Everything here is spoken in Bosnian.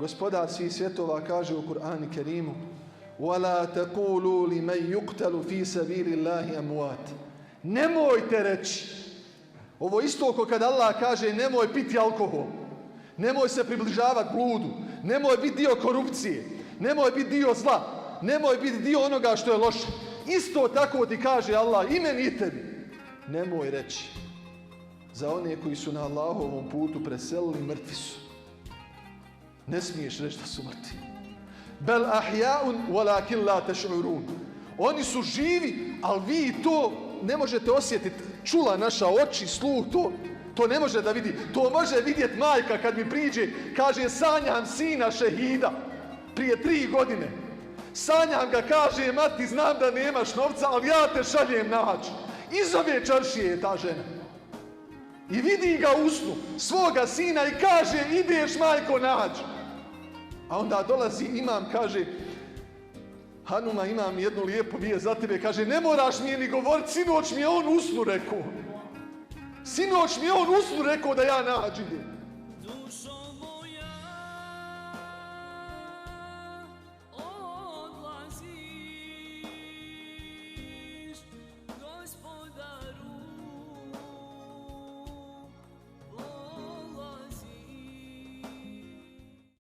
Gospodar svih svjetova kaže u Kur'anu Kerimu: وَلَا تَقُولُوا لِمَنْ يُقْتَلُ فِي سَبِيلِ اللَّهِ أَمْوَاتٍ. Nemojte reći. Ovo isto kao kad Allah kaže nemoj piti alkohol, nemoj se približavati bludu, nemoj biti dio korupcije, nemoj biti dio zla, nemoj biti dio onoga što je loše. Isto tako ti kaže Allah i meni i tebi. Nemoj reći za one koji su na Allahovom putu preselili, mrtvi su. Ne smiješ reći da su mrtvi. Bel ahja'un walakin la tash'urun. Oni su živi, ali vi to ne možete osjetiti. Čula naša oči, sluh, to ne može da vidi. To može vidjeti majka kad mi priđe, kaže sanjam sina šehida prije 3 godine. Sanjam ga, kaže mati znam da nemaš novca, ali ja te šaljem naći. Iz ove čaršije je ta žena. I vidi ga u snu, svoga sina i kaže ideš majko naći. A onda dolazi imam, kaže Hanuma, imam jednu lijepu vijest za tebe. Kaže, ne moraš mi je ni govoriti, sinoć mi je on u snu rekao. Sinoć mi je on u snu rekao da ja nađem.